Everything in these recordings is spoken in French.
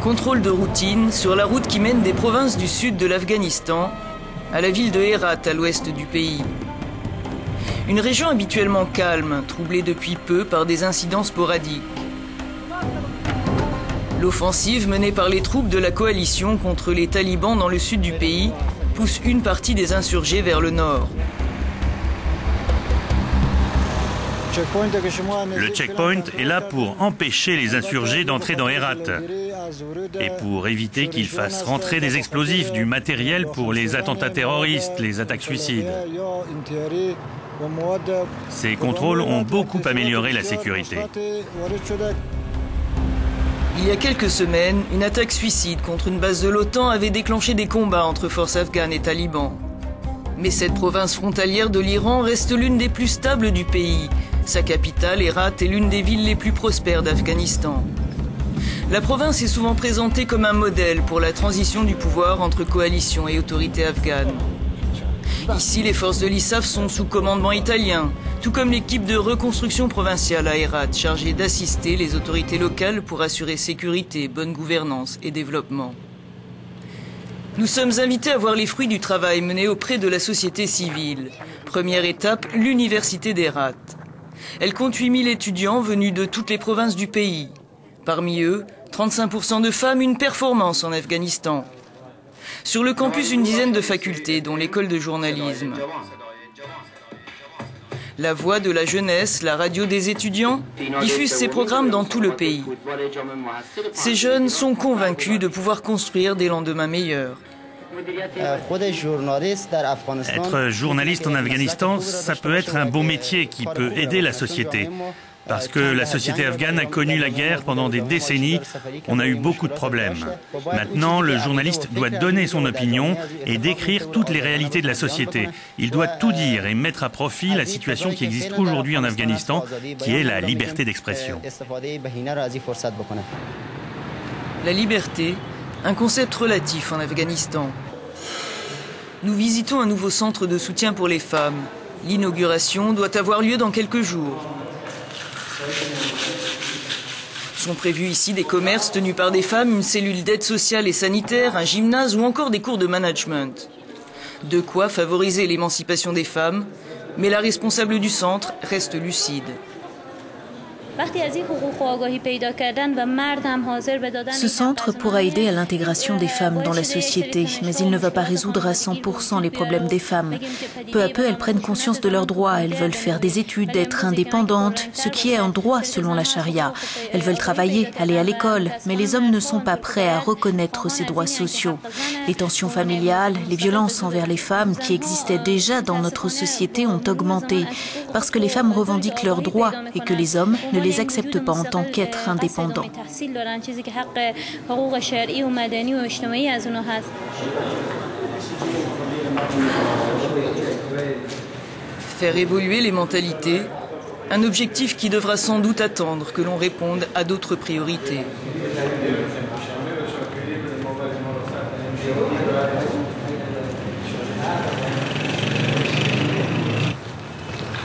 Contrôle de routine sur la route qui mène des provinces du sud de l'Afghanistan à la ville de Herat à l'ouest du pays. Une région habituellement calme, troublée depuis peu par des incidents sporadiques. L'offensive menée par les troupes de la coalition contre les talibans dans le sud du pays pousse une partie des insurgés vers le nord. Le checkpoint est là pour empêcher les insurgés d'entrer dans Herat et pour éviter qu'ils fassent rentrer des explosifs, du matériel pour les attentats terroristes, les attaques suicides. Ces contrôles ont beaucoup amélioré la sécurité. Il y a quelques semaines, une attaque suicide contre une base de l'OTAN avait déclenché des combats entre forces afghanes et talibans. Mais cette province frontalière de l'Iran reste l'une des plus stables du pays. Sa capitale, Herat, est l'une des villes les plus prospères d'Afghanistan. La province est souvent présentée comme un modèle pour la transition du pouvoir entre coalition et autorité afghane. Ici, les forces de l'ISAF sont sous commandement italien, tout comme l'équipe de reconstruction provinciale à Herat, chargée d'assister les autorités locales pour assurer sécurité, bonne gouvernance et développement. Nous sommes invités à voir les fruits du travail mené auprès de la société civile. Première étape, l'université d'Herat. Elle compte 8000 étudiants venus de toutes les provinces du pays. Parmi eux, 35% de femmes, une performance en Afghanistan. Sur le campus, une dizaine de facultés, dont l'école de journalisme. La Voix de la jeunesse, la radio des étudiants, diffuse ses programmes dans tout le pays. Ces jeunes sont convaincus de pouvoir construire des lendemains meilleurs. Être journaliste en Afghanistan, ça peut être un beau métier qui peut aider la société. Parce que la société afghane a connu la guerre pendant des décennies, on a eu beaucoup de problèmes. Maintenant, le journaliste doit donner son opinion et décrire toutes les réalités de la société. Il doit tout dire et mettre à profit la situation qui existe aujourd'hui en Afghanistan, qui est la liberté d'expression. La liberté, un concept relatif en Afghanistan. Nous visitons un nouveau centre de soutien pour les femmes. L'inauguration doit avoir lieu dans quelques jours. Sont prévus ici des commerces tenus par des femmes, une cellule d'aide sociale et sanitaire, un gymnase ou encore des cours de management. De quoi favoriser l'émancipation des femmes, mais la responsable du centre reste lucide. Ce centre pourra aider à l'intégration des femmes dans la société, mais il ne va pas résoudre à 100% les problèmes des femmes. Peu à peu, elles prennent conscience de leurs droits, elles veulent faire des études, être indépendantes, ce qui est un droit selon la charia. Elles veulent travailler, aller à l'école, mais les hommes ne sont pas prêts à reconnaître ces droits sociaux. Les tensions familiales, les violences envers les femmes qui existaient déjà dans notre société ont augmenté, parce que les femmes revendiquent leurs droits et que les hommes ne les acceptent pas en tant qu'êtres indépendants. Faire évoluer les mentalités, un objectif qui devra sans doute attendre que l'on réponde à d'autres priorités.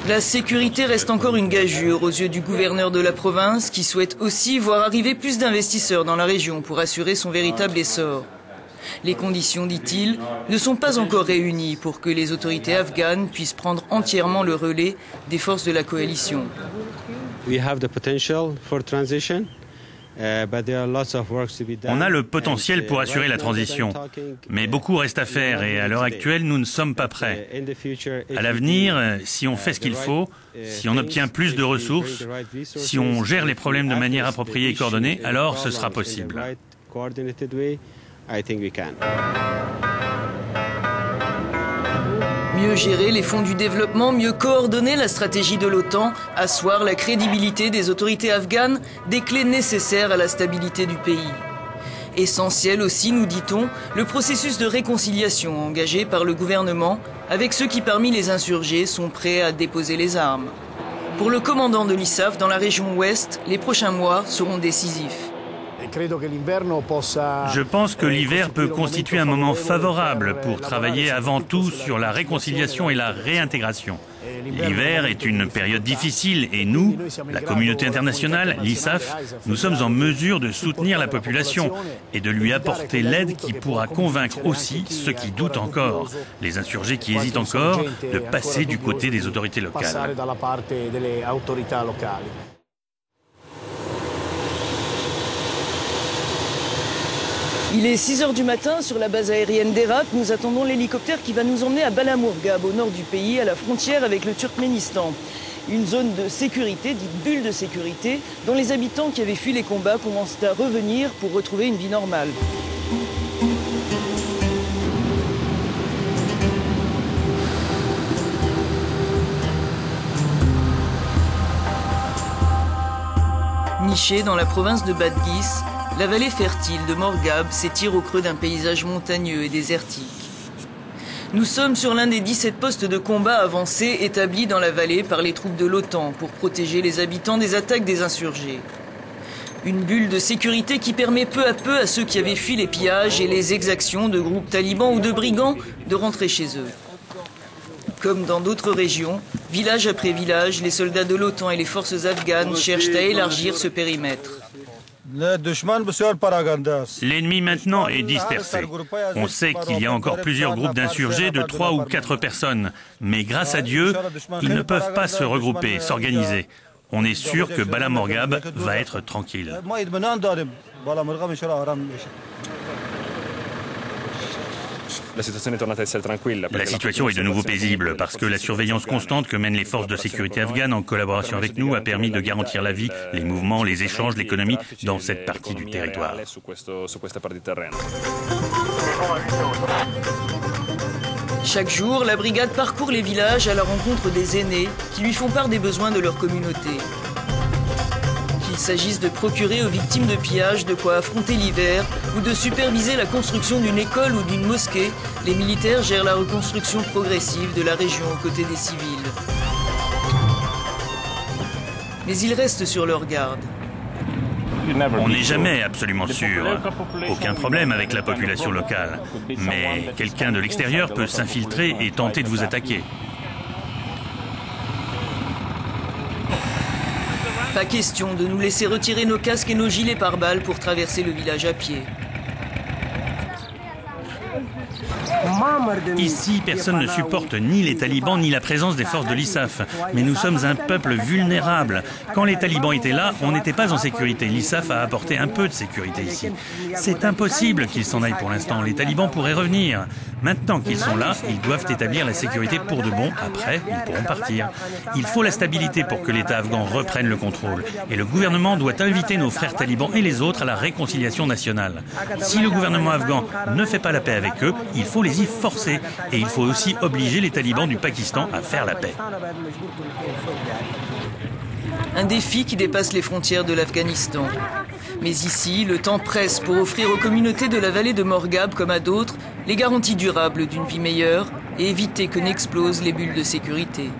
La sécurité reste encore une gageure aux yeux du gouverneur de la province qui souhaite aussi voir arriver plus d'investisseurs dans la région pour assurer son véritable essor. Les conditions, dit-il, ne sont pas encore réunies pour que les autorités afghanes puissent prendre entièrement le relais des forces de la coalition. On a le potentiel pour assurer la transition, mais beaucoup reste à faire et à l'heure actuelle, nous ne sommes pas prêts. À l'avenir, si on fait ce qu'il faut, si on obtient plus de ressources, si on gère les problèmes de manière appropriée et coordonnée, alors ce sera possible. Mieux gérer les fonds du développement, mieux coordonner la stratégie de l'OTAN, asseoir la crédibilité des autorités afghanes, des clés nécessaires à la stabilité du pays. Essentiel aussi, nous dit-on, le processus de réconciliation engagé par le gouvernement avec ceux qui parmi les insurgés sont prêts à déposer les armes. Pour le commandant de l'ISAF dans la région ouest, les prochains mois seront décisifs. Je pense que l'hiver peut constituer un moment favorable pour travailler avant tout sur la réconciliation et la réintégration. L'hiver est une période difficile et nous, la communauté internationale, l'ISAF, nous sommes en mesure de soutenir la population et de lui apporter l'aide qui pourra convaincre aussi ceux qui doutent encore, les insurgés qui hésitent encore, de passer du côté des autorités locales. Il est 6 h du matin sur la base aérienne d'Herat. Nous attendons l'hélicoptère qui va nous emmener à Balamurgab, au nord du pays, à la frontière avec le Turkménistan. Une zone de sécurité, dite bulle de sécurité, dont les habitants qui avaient fui les combats commencent à revenir pour retrouver une vie normale. Nichée dans la province de Badghis, la vallée fertile de Morgab s'étire au creux d'un paysage montagneux et désertique. Nous sommes sur l'un des 17 postes de combat avancés établis dans la vallée par les troupes de l'OTAN pour protéger les habitants des attaques des insurgés. Une bulle de sécurité qui permet peu à peu à ceux qui avaient fui les pillages et les exactions de groupes talibans ou de brigands de rentrer chez eux. Comme dans d'autres régions, village après village, les soldats de l'OTAN et les forces afghanes cherchent à élargir ce périmètre. L'ennemi maintenant est dispersé. On sait qu'il y a encore plusieurs groupes d'insurgés de 3 ou 4 personnes. Mais grâce à Dieu, ils ne peuvent pas se regrouper, s'organiser. On est sûr que Balamurgab va être tranquille. La situation est de nouveau paisible parce que la surveillance constante que mènent les forces de sécurité afghanes en collaboration avec nous a permis de garantir la vie, les mouvements, les échanges, l'économie dans cette partie du territoire. Chaque jour, la brigade parcourt les villages à la rencontre des aînés qui lui font part des besoins de leur communauté. Qu'il s'agisse de procurer aux victimes de pillage de quoi affronter l'hiver ou de superviser la construction d'une école ou d'une mosquée, les militaires gèrent la reconstruction progressive de la région aux côtés des civils. Mais ils restent sur leur garde. On n'est jamais absolument sûr. Aucun problème avec la population locale. Mais quelqu'un de l'extérieur peut s'infiltrer et tenter de vous attaquer. Pas question de nous laisser retirer nos casques et nos gilets pare-balles pour traverser le village à pied. Ici, personne ne supporte ni les talibans ni la présence des forces de l'ISAF. Mais nous sommes un peuple vulnérable. Quand les talibans étaient là, on n'était pas en sécurité. L'ISAF a apporté un peu de sécurité ici. C'est impossible qu'ils s'en aillent pour l'instant. Les talibans pourraient revenir. Maintenant qu'ils sont là, ils doivent établir la sécurité pour de bon. Après, ils pourront partir. Il faut la stabilité pour que l'État afghan reprenne le contrôle. Et le gouvernement doit inviter nos frères talibans et les autres à la réconciliation nationale. Si le gouvernement afghan ne fait pas la paix avec eux, il faut les y forcer. Et il faut aussi obliger les talibans du Pakistan à faire la paix. Un défi qui dépasse les frontières de l'Afghanistan. Mais ici, le temps presse pour offrir aux communautés de la vallée de Morgab, comme à d'autres, les garanties durables d'une vie meilleure et éviter que n'explosent les bulles de sécurité.